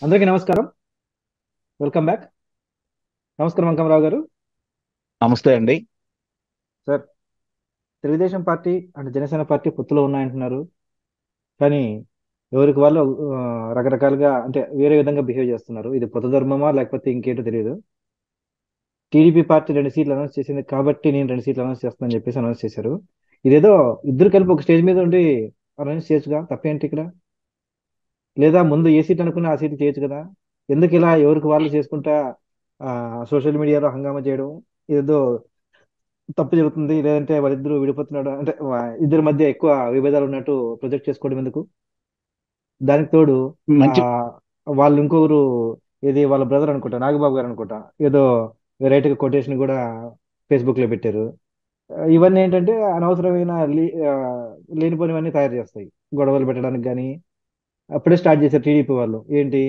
అందరికీ నమస్కారం. Welcome back. నమస్కారం అంకమరావు గారు. నమస్తే అండి. Sir, Telugu Desam party and Janasena party పొత్తులో ఉన్నాయంటున్నారు. కానీ ఎవరికి వాళ్ళు రకరకాలుగా అంటే వేరే విధంగా బిహేవ్ చేస్తున్నారు. ఇది పొత్తు ధర్మమా లేకపోతే ఇంకేంటో తెలియదు. టీడీపీ పార్టీ 2 సీట్లు అనౌన్స్ చేసింది కాబట్టి నేను 2 సీట్లు అనౌన్స్ చేస్తానని చెప్పేసి అనౌన్స్ చేశారు. ఇదేదో ఇద్దరు కలిపి ఒక స్టేజ్ మీద ఉండి అనౌన్స్ చేయొచ్చుగా, తప్పేంటి ఇక్కడ? లేదా ముందు ఏ సీట్ అనుకున్నా ఆ సీట్లు చేయొచ్చు కదా. ఎందుకు ఇలా ఎవరికి వాళ్ళు చేసుకుంటా సోషల్ మీడియాలో హంగామా చేయడం? ఏదో తప్పు జరుగుతుంది, లేదంటే వాళ్ళిద్దరూ విడిపోతున్నాడు అంటే ఇద్దరి మధ్య ఎక్కువ విభేదాలు ఉన్నట్టు ప్రొజెక్ట్ చేసుకోవడం ఎందుకు? దానికి తోడు ఆ మంచి వాళ్ళు ఇంకొకరు, ఏది వాళ్ళ బ్రదర్ అనుకుంటా, నాగబాబు గారు అనుకుంటా, ఏదో వెరైటీగా కొటేషన్ కూడా ఫేస్బుక్ లో పెట్టారు. ఇవన్నీ ఏంటంటే అనవసరమైన లేనిపోనివన్నీ తయారు చేస్తాయి, గొడవలు పెట్టడానికి కానీ. అప్పుడే స్టార్ట్ చేశారు టీడీపీ వాళ్ళు. ఏంటి,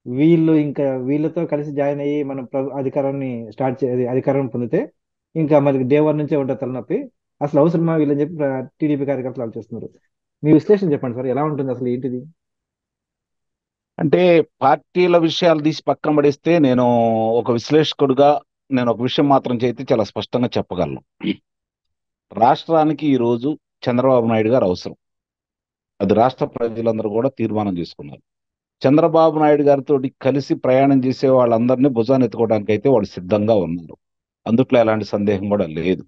వీళ్ళు ఇంకా వీళ్ళతో కలిసి జాయిన్ అయ్యి మనం అధికారాన్ని అధికారం పొందితే ఇంకా మనకి డే వన్ నుంచే ఉంటుంది తలనొప్పి. అసలు అవసరమా వీళ్ళని చెప్పి టీడీపీ కార్యకర్తలు ఆలోచిస్తున్నారు. మీ విశ్లేషణ చెప్పండి సార్, ఎలా ఉంటుంది అసలు ఏంటిది? అంటే పార్టీల విషయాలు తీసి పక్కన పడేస్తే ఒక విశ్లేషకుడిగా నేను ఒక విషయం మాత్రం చేతి చాలా స్పష్టంగా చెప్పగలను. రాష్ట్రానికి ఈ రోజు చంద్రబాబు నాయుడు గారు అవసరం. అది రాష్ట్ర ప్రజలందరూ కూడా తీర్మానం చేసుకున్నారు. చంద్రబాబు నాయుడు గారితో కలిసి ప్రయాణం చేసే వాళ్ళందరినీ భుజాన్ని ఎత్తుకోవడానికి అయితే వాళ్ళు సిద్ధంగా ఉన్నారు. అందుట్లో ఎలాంటి సందేహం కూడా లేదు.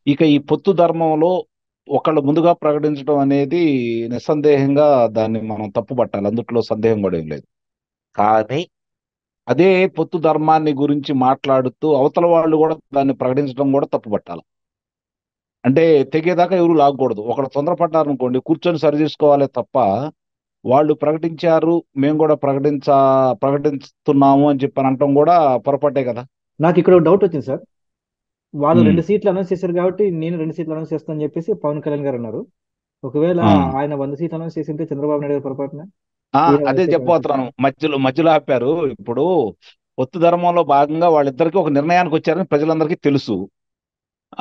ఇక ఈ పొత్తు ధర్మంలో ఒకళ్ళు ముందుగా ప్రకటించడం అనేది నిస్సందేహంగా దాన్ని మనం తప్పుపట్టాలి. అందుట్లో సందేహం కూడా ఏం లేదు. కానీ అదే పొత్తు ధర్మాన్ని గురించి మాట్లాడుతూ అవతల వాళ్ళు కూడా దాన్ని ప్రకటించడం కూడా తప్పుపట్టాలి. అంటే తెగేదాకా ఎవరు లాగకూడదు. ఒకడు తొందరపడ్డారు అనుకోండి, కూర్చొని సరి చేసుకోవాలి తప్ప వాళ్ళు ప్రకటించారు, మేము కూడా ప్రకటిస్తున్నాము అని చెప్పి అనటం కూడా పొరపాటే కదా. నాకు ఇక్కడ ఒక డౌట్ వచ్చింది సార్. వాళ్ళు ఉమ్, 2 సీట్లు అనౌన్స్ చేశారు కాబట్టి నేను 2 సీట్లు అనౌన్స్ చేస్తానని చెప్పేసి పవన్ కళ్యాణ్ గారు అన్నారు. ఒకవేళ ఆ, ఆయన 100 సీట్లు అనౌన్స్ చేసింటే చంద్రబాబు నాయుడు గారు పొరపాటున ఆ, ఈయన అదే 100 సీట్లు అనౌన్స్ చెప్పబోతున్నాను. చేశారు. మధ్యలో మధ్యలో ఆపారు. ఇప్పుడు పొత్తు ధర్మంలో భాగంగా వాళ్ళిద్దరికీ ఒక నిర్ణయానికి వచ్చారని ప్రజలందరికీ తెలుసు.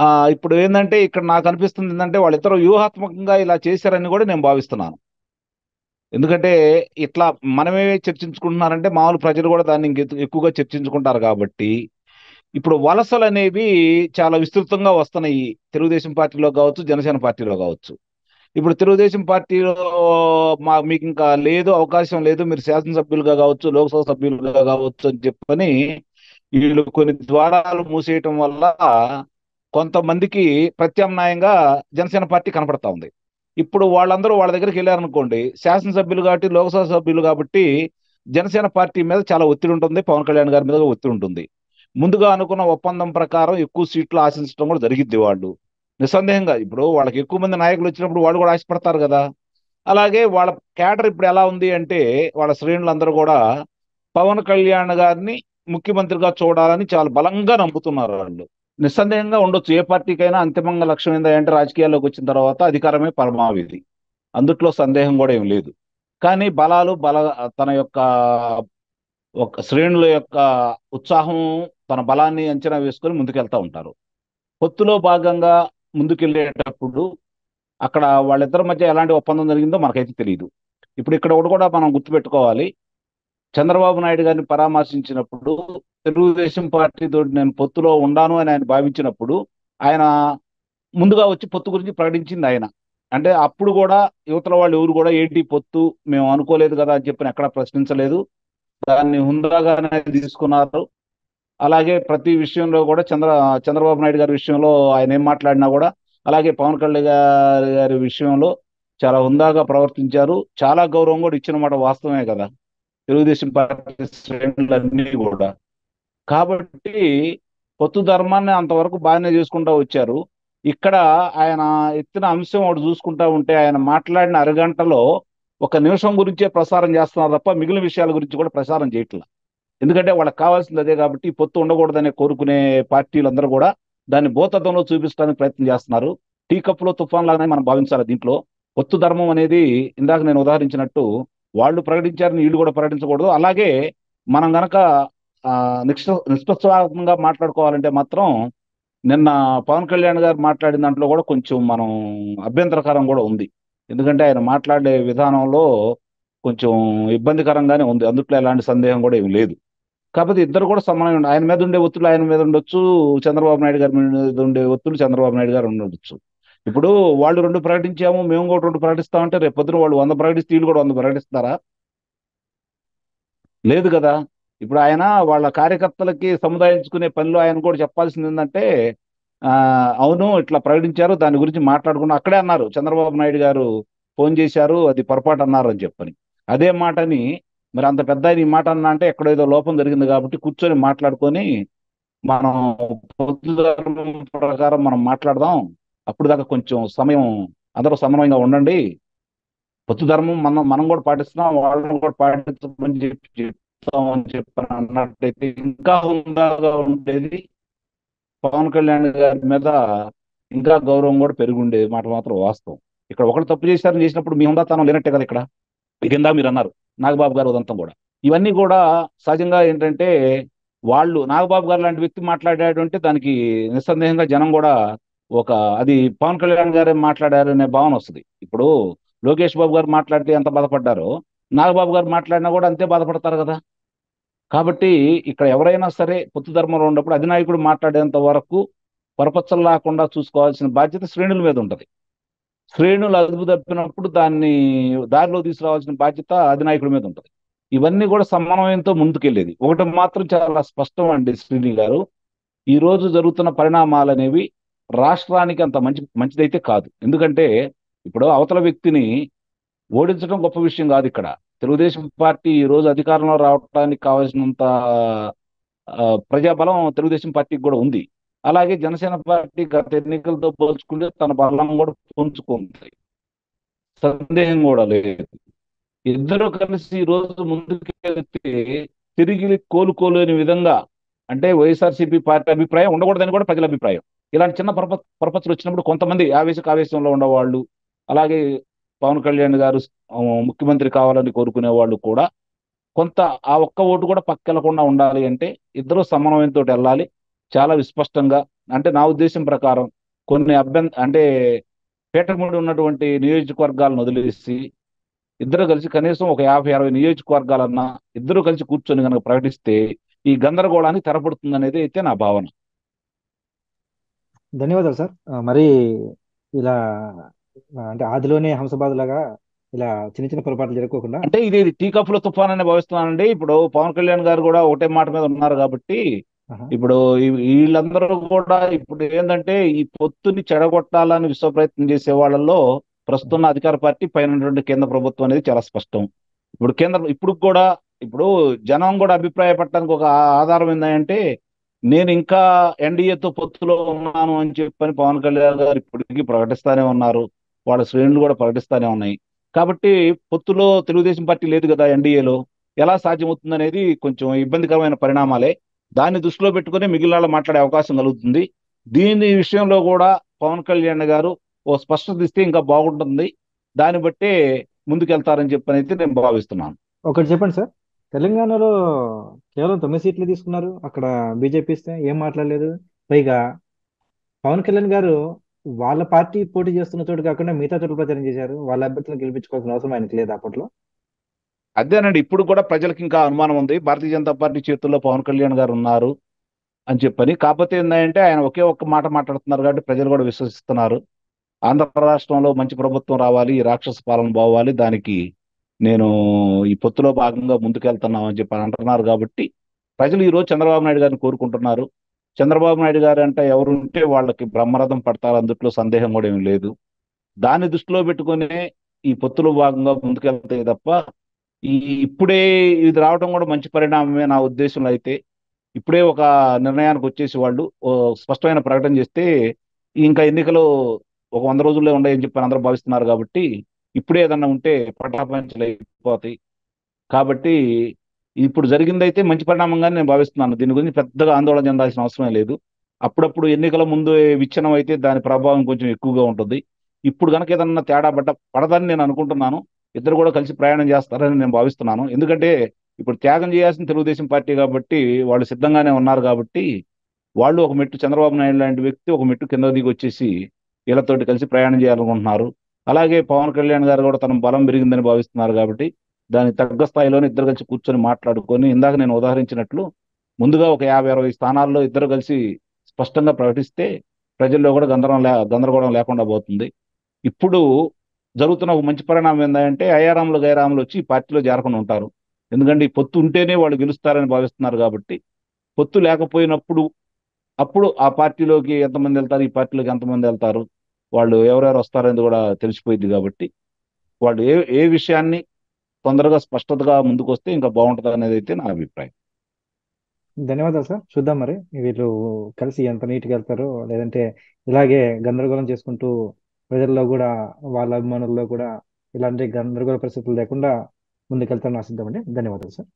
ఆ, ఇప్పుడు ఏంటంటే ఇక్కడ నాకు అనిపిస్తుంది ఏంటంటే వాళ్ళిద్దరూ వ్యూహాత్మకంగా ఇలా చేశారని కూడా నేను భావిస్తున్నాను. ఎందుకంటే ఇట్లా మనమే చర్చించుకుంటున్నారంటే మామూలు ప్రజలు కూడా దాన్ని ఎక్కువగా చర్చించుకుంటారు కాబట్టి ఇప్పుడు వలసలు అనేవి చాలా విస్తృతంగా వస్తున్నాయి. తెలుగుదేశం పార్టీలో కావచ్చు, జనసేన పార్టీలో కావచ్చు. ఇప్పుడు తెలుగుదేశం పార్టీలో మీకు ఇంకా లేదు, అవకాశం లేదు, మీరు శాసనసభ్యులుగా కావచ్చు, లోక్సభ సభ్యులుగా కావచ్చు అని చెప్పని వీళ్ళు కొన్ని ద్వారాలు మూసేయటం వల్ల కొంతమందికి ప్రత్యామ్నాయంగా జనసేన పార్టీ కనపడతా ఉంది. ఇప్పుడు వాళ్ళందరూ వాళ్ళ దగ్గరికి వెళ్ళారనుకోండి, శాసనసభ్యులు కాబట్టి, లోక్సభ సభ్యులు కాబట్టి జనసేన పార్టీ మీద చాలా ఒత్తిడి ఉంటుంది, పవన్ కళ్యాణ్ గారి మీద ఒత్తిడి ఉంటుంది. ముందుగా అనుకున్న ఒప్పందం ప్రకారం ఎక్కువ సీట్లు ఆశించడం కూడా జరిగిద్ది వాళ్ళు. నిస్సందేహంగా ఇప్పుడు వాళ్ళకి ఎక్కువ మంది నాయకులు వచ్చినప్పుడు వాళ్ళు కూడా ఆశపడతారు కదా. అలాగే వాళ్ళ క్యాడర్ ఇప్పుడు ఎలా ఉంది అంటే వాళ్ళ శ్రేణులందరూ కూడా పవన్ కళ్యాణ్ గారిని ముఖ్యమంత్రిగా చూడాలని చాలా బలంగా నమ్ముతున్నారు వాళ్ళు. నిస్సందేహంగా ఉండొచ్చు. ఏ పార్టీకైనా అంతిమంగా లక్ష్యం ఏంటంటే రాజకీయాల్లోకి వచ్చిన తర్వాత అధికారమే పరమావధి. అందుట్లో సందేహం కూడా ఏం లేదు. కానీ తన యొక్క ఒక శ్రేణుల యొక్క ఉత్సాహం, తన బలాన్ని అంచనా వేసుకొని ముందుకెళ్తా ఉంటారు. పొత్తులో భాగంగా ముందుకెళ్ళేటప్పుడు అక్కడ వాళ్ళిద్దరి మధ్య ఎలాంటి ఒప్పందం జరిగిందో మనకైతే తెలియదు. ఇప్పుడు ఇక్కడ ఒకటి కూడా మనం గుర్తుపెట్టుకోవాలి. చంద్రబాబు నాయుడు గారిని పరామర్శించినప్పుడు తెలుగుదేశం పార్టీతో నేను పొత్తులో ఉండాను అని ఆయన భావించినప్పుడు ఆయన ముందుగా వచ్చి పొత్తు గురించి ప్రకటించింది ఆయన. అంటే అప్పుడు కూడా యువతల వాళ్ళు ఎవరు కూడా ఏంటి పొత్తు, మేము అనుకోలేదు కదా అని చెప్పి ఎక్కడా ప్రశ్నించలేదు. దాన్ని హుందాగానే తీసుకున్నారు. అలాగే ప్రతి విషయంలో కూడా చంద్రబాబు నాయుడు గారి విషయంలో ఆయన ఏం మాట్లాడినా కూడా, అలాగే పవన్ కళ్యాణ్ గారి విషయంలో చాలా హుందాగా ప్రవర్తించారు. చాలా గౌరవం కూడా ఇచ్చిన మాట వాస్తవమే కదా తెలుగుదేశం పార్టీ శ్రేణులన్నీ కూడా. కాబట్టి పొత్తు ధర్మాన్ని అంతవరకు బాగానే చేసుకుంటూ వచ్చారు. ఇక్కడ ఆయన ఎత్తిన అంశం ఒకటి చూసుకుంటా ఉంటే ఆయన మాట్లాడిన అరగంటలో ఒక నిమిషం గురించే ప్రసారం చేస్తున్నారు తప్ప మిగిలిన విషయాల గురించి కూడా ప్రసారం చేయట్లేదు. ఎందుకంటే వాళ్ళకి కావాల్సింది అదే కాబట్టి పొత్తు ఉండకూడదనే కోరుకునే పార్టీలందరూ కూడా దాన్ని భూతత్వంలో చూపించడానికి ప్రయత్నం చేస్తున్నారు. టీ కప్పులో తుఫాన్ లాగానే మనం భావించాలి దీంట్లో. పొత్తు ధర్మం అనేది ఇందాక నేను ఉదాహరించినట్టు వాళ్ళు ప్రకటించారని వీళ్ళు కూడా ప్రకటించకూడదు. అలాగే మనం గనక నిష్పక్షపాతంగా మాట్లాడుకోవాలంటే మాత్రం నిన్న పవన్ కళ్యాణ్ గారు మాట్లాడిన దాంట్లో కూడా కొంచెం మనం అభ్యంతరకరం కూడా ఉంది. ఎందుకంటే ఆయన మాట్లాడే విధానంలో కొంచెం ఇబ్బందికరంగానే ఉంది. అందుట్లో ఎలాంటి సందేహం కూడా ఏమి లేదు. కాకపోతే ఇద్దరు కూడా సమానంగా ఆయన మీద ఉండే ఒత్తిళ్ళు ఆయన మీద ఉండొచ్చు, చంద్రబాబు నాయుడు గారి మీద ఉండే ఒత్తిళ్ళు చంద్రబాబు నాయుడు గారు ఉండొచ్చు. ఇప్పుడు వాళ్ళు 2 ప్రకటించాము, మేము కూడా 2 ప్రకటిస్తామంటే రేపు పొద్దున వాళ్ళు 100 ప్రకటిస్తే వీళ్ళు కూడా 100 ప్రకటిస్తారా? లేదు కదా. ఇప్పుడు ఆయన వాళ్ళ కార్యకర్తలకి సముదాయించుకునే పనిలో ఆయన కూడా చెప్పాల్సింది ఏంటంటే, ఆ, అవును ఇట్లా ప్రకటించారు, దాని గురించి మాట్లాడుకున్నాం. అక్కడే అన్నారు చంద్రబాబు నాయుడు గారు ఫోన్ చేశారు, అది పొరపాటు అన్నారు అని చెప్పని. అదే మాటని మరి అంత పెద్ద ఆయన ఈ మాట అన్నా అంటే ఎక్కడో ఏదో లోపం జరిగింది కాబట్టి కూర్చొని మాట్లాడుకొని మనం పొత్తు ధర్మం ప్రకారం మనం మాట్లాడదాం. అప్పుడు దాకా కొంచెం సమయం అందరూ సమన్వయంగా ఉండండి. పొత్తు ధర్మం మనం మనం కూడా పాటిస్తున్నాం, వాళ్ళని కూడా పాటించమని చెప్తామని చెప్పని అన్నట్టయితే ఇంకా హుందాగా ఉండేది. పవన్ కళ్యాణ్ గారి మీద ఇంకా గౌరవం కూడా పెరిగి ఉండేది మాట మాత్రం వాస్తవం. ఇక్కడ ఒకళ్ళు తప్పు చేశారని చేసినప్పుడు మీ హుందాతనం లేనట్టే కదా ఇక్కడ. కింద మీరు అన్నారు నాగబాబు గారు ఉదంతం కూడా. ఇవన్నీ కూడా సహజంగా ఏంటంటే వాళ్ళు నాగబాబు గారు లాంటి వ్యక్తి మాట్లాడాడంటే దానికి నిస్సందేహంగా జనం కూడా ఒక అది పవన్ కళ్యాణ్ గారే మాట్లాడారు అనే భావన వస్తుంది. ఇప్పుడు లోకేష్ బాబు గారు మాట్లాడితే ఎంత బాధపడ్డారో నాగబాబు గారు మాట్లాడినా కూడా అంతే బాధపడతారు కదా. కాబట్టి ఇక్కడ ఎవరైనా సరే పొత్తు ధర్మంలో ఉన్నప్పుడు అధినాయకుడు మాట్లాడేంత వరకు పరపచ్చలు లేకుండా చూసుకోవాల్సిన బాధ్యత శ్రేణుల మీద ఉంటుంది. శ్రేణులు అదుపు తప్పినప్పుడు దాన్ని దారిలో తీసుకురావాల్సిన బాధ్యత అధినాయకుడి మీద ఉంటుంది. ఇవన్నీ కూడా సమన్వయంతో ముందుకెళ్ళేది. ఒకటి మాత్రం చాలా స్పష్టం అండి శ్రీని గారు, ఈ రోజు జరుగుతున్న పరిణామాలు అనేవి రాష్ట్రానికి అంత మంచిదైతే కాదు. ఎందుకంటే ఇప్పుడు అవతల వ్యక్తిని ఓడించడం గొప్ప విషయం కాదు ఇక్కడ. తెలుగుదేశం పార్టీ ఈ రోజు అధికారంలో రావడానికి కావాల్సినంత ప్రజాబలం తెలుగుదేశం పార్టీకి కూడా ఉంది. అలాగే జనసేన పార్టీ గత ఎన్నికలతో పోల్చుకుంటే తన బలం కూడా పుంజుకుంది, సందేహం కూడా లేదు. ఇద్దరు కలిసి ఈ రోజు ముందుకెళ్తే తిరిగి కోలుకోలేని విధంగా, అంటే వైఎస్ఆర్సీపీ పార్టీ అభిప్రాయం ఉండకూడదని కూడా ప్రజల అభిప్రాయం. ఇలాంటి చిన్న పరపతులు వచ్చినప్పుడు కొంతమంది ఆవేశంలో ఉండేవాళ్ళు, అలాగే పవన్ కళ్యాణ్ గారు ముఖ్యమంత్రి కావాలని కోరుకునే వాళ్ళు కూడా కొంత ఆ ఒక్క ఓటు కూడా పక్కెళ్లకుండా ఉండాలి అంటే ఇద్దరు సమన్వయంతో వెళ్ళాలి. చాలా విస్పష్టంగా, అంటే నా ఉద్దేశం ప్రకారం కొన్ని అంటే పీఠముడి ఉన్నటువంటి నియోజకవర్గాలను వదిలేసి ఇద్దరు కలిసి కనీసం ఒక 50-60 నియోజకవర్గాలన్నా ఇద్దరు కలిసి కూర్చొని కనుక ప్రకటిస్తే ఈ గందరగోళానికి తెరపడుతుంది అనేది అయితే నా భావన. ధన్యవాదాలు సార్. మరి ఇలా అంటే ఆదిలోనే హంసబాద్ లాగా ఇలా చిన్న చిన్న పొరపాట్లు జరగకుండా. అంటే ఇది టీ కప్పుల తుఫాన్ అనే భావిస్తున్నానండి. ఇప్పుడు పవన్ కళ్యాణ్ గారు కూడా ఒకటే మాట మీద ఉన్నారు కాబట్టి ఆహా. ఇప్పుడు వీళ్ళందరూ కూడా ఇప్పుడు ఏంటంటే ఈ పొత్తుని చెడగొట్టాలని విశ్వ ప్రయత్నం చేసే వాళ్ళల్లో ప్రస్తుతం అధికార పార్టీ పైన ఉన్నటువంటి కేంద్ర ప్రభుత్వం అనేది చాలా స్పష్టం. ఇప్పుడు ఇప్పుడు కూడా ఇప్పుడు జనం కూడా అభిప్రాయపడటానికి ఒక ఆధారం ఏంటంటే నేను ఇంకా ఎన్డీఏతో పొత్తులో ఉన్నాను అని చెప్పని పవన్ కళ్యాణ్ గారు ఇప్పటికీ ప్రకటిస్తానే ఉన్నారు, వాళ్ళ శ్రేణులు కూడా ప్రకటిస్తానే ఉన్నాయి. కాబట్టి పొత్తులో తెలుగుదేశం పార్టీ లేదు కదా ఎన్డీఏలో, ఎలా సాధ్యమవుతుంది అనేది కొంచెం ఇబ్బందికరమైన పరిణామాలే. దాన్ని దృష్టిలో పెట్టుకుని మిగిలిన వాళ్ళు మాట్లాడే అవకాశం కలుగుతుంది. దీని విషయంలో కూడా పవన్ కళ్యాణ్ గారు ఓ స్పష్టత ఇస్తే ఇంకా బాగుంటుంది. దాన్ని బట్టే ముందుకెళ్తారని చెప్పని అయితే నేను భావిస్తున్నాను. ఒకటి చెప్పండి సార్, తెలంగాణలో కేవలం 9 సీట్లు తీసుకున్నారు, అక్కడ బీజేపీ ఇస్తే ఏం మాట్లాడలేదు. పైగా పవన్ కళ్యాణ్ గారు వాళ్ళ పార్టీ పోటీ చేస్తున్న చోటు కాకుండా మిగతా చోట్ల ప్రచారం చేశారు. వాళ్ళ అభ్యర్థులను గెలిపించుకోవాల్సిన అవసరం ఆయనకు లేదు అప్పట్లో. అదేనండి, ఇప్పుడు కూడా ప్రజలకు ఇంకా అనుమానం ఉంది భారతీయ జనతా పార్టీ చేతుల్లో పవన్ కళ్యాణ్ గారు ఉన్నారు అని చెప్పని. కాకపోతే ఏంటంటే ఆయన ఒకే ఒక్క మాట మాట్లాడుతున్నారు కాబట్టి ప్రజలు కూడా విశ్వసిస్తున్నారు. ఆంధ్ర రాష్ట్రంలో మంచి ప్రభుత్వం రావాలి, ఈ రాక్షస పాలన పోవాలి, దానికి నేను ఈ పొత్తులో భాగంగా ముందుకెళ్తున్నాం అని చెప్పి అంటున్నారు. కాబట్టి ప్రజలు ఈ రోజు చంద్రబాబు నాయుడు గారిని కోరుకుంటున్నారు. చంద్రబాబు నాయుడు గారు అంటే ఎవరు ఉంటే వాళ్ళకి బ్రహ్మరథం పడతారు, అందుట్లో సందేహం కూడా ఏమి లేదు. దాన్ని దృష్టిలో పెట్టుకునే ఈ పొత్తులో భాగంగా ముందుకెళ్తే తప్ప ఈ ఇప్పుడే ఇది రావడం కూడా మంచి పరిణామమే నా ఉద్దేశంలో. అయితే ఇప్పుడే ఒక నిర్ణయానికి వచ్చేసి వాళ్ళు ఓ స్పష్టమైన ప్రకటన చేస్తే ఇంకా ఎన్నికలు ఒక 100 రోజుల్లో ఉన్నాయని చెప్పి అందరూ భావిస్తున్నారు. కాబట్టి ఇప్పుడే ఏదన్నా ఉంటే పటాపంచలు అయిపోతాయి. కాబట్టి ఇప్పుడు జరిగిందైతే మంచి పరిణామంగానే నేను భావిస్తున్నాను. దీని గురించి పెద్దగా ఆందోళన చెందాల్సిన అవసరమే లేదు. అప్పుడప్పుడు ఎన్నికల ముందు విచ్ఛిన్నం అయితే దాని ప్రభావం కొంచెం ఎక్కువగా ఉంటుంది. ఇప్పుడు కనుక ఏదన్నా తేడా పడదని నేను అనుకుంటున్నాను. ఇద్దరు కూడా కలిసి ప్రయాణం చేస్తారని నేను భావిస్తున్నాను. ఎందుకంటే ఇప్పుడు త్యాగం చేయాల్సిన తెలుగుదేశం పార్టీ కాబట్టి వాళ్ళు సిద్ధంగానే ఉన్నారు. కాబట్టి వాళ్ళు ఒక మెట్టు చంద్రబాబు నాయుడు లాంటి వ్యక్తి ఒక మెట్టు కింద దిగి వచ్చేసి వీళ్ళతోటి కలిసి ప్రయాణం చేయాలనుకుంటున్నారు. అలాగే పవన్ కళ్యాణ్ గారు కూడా తన బలం పెరిగిందని భావిస్తున్నారు. కాబట్టి దాని తగ్గ స్థాయిలోనే ఇద్దరు కలిసి కూర్చొని మాట్లాడుకొని, ఇందాక నేను ఉదాహరించినట్లు ముందుగా ఒక 50-60 స్థానాల్లో ఇద్దరు కలిసి స్పష్టంగా ప్రకటిస్తే ప్రజల్లో కూడా గందరగోళం లేకుండా పోతుంది. ఇప్పుడు జరుగుతున్న ఒక మంచి పరిణామం ఏంటంటే అయ్యారాములు గైరాములు వచ్చి ఈ పార్టీలో చేరకుండా ఉంటారు. ఎందుకంటే ఈ పొత్తు ఉంటేనే వాళ్ళు గెలుస్తారని భావిస్తున్నారు కాబట్టి, పొత్తు లేకపోయినప్పుడు అప్పుడు ఆ పార్టీలోకి ఎంతమంది వెళ్తారు, ఈ పార్టీలోకి ఎంతమంది వెళ్తారు, వాళ్ళు ఎవరెవరు వస్తారనేది కూడా తెలిసిపోయింది కాబట్టి వాళ్ళు ఏ ఏ విషయాన్ని తొందరగా స్పష్టతగా ముందుకు వస్తే ఇంకా బాగుంటుంది అనేది అయితే నా అభిప్రాయం. ధన్యవాదాలు సార్. చూద్దాం మరి వీళ్ళు కలిసి ఎంత నీట్గా వెళ్తారో, లేదంటే ఇలాగే గందరగోళం చేసుకుంటూ ప్రజల్లో కూడా, వాళ్ళ అభిమానుల్లో కూడా ఇలాంటి గందరగోళ పరిస్థితులు లేకుండా ముందుకెళ్తారని ఆశిద్దామండి. ధన్యవాదాలు సార్.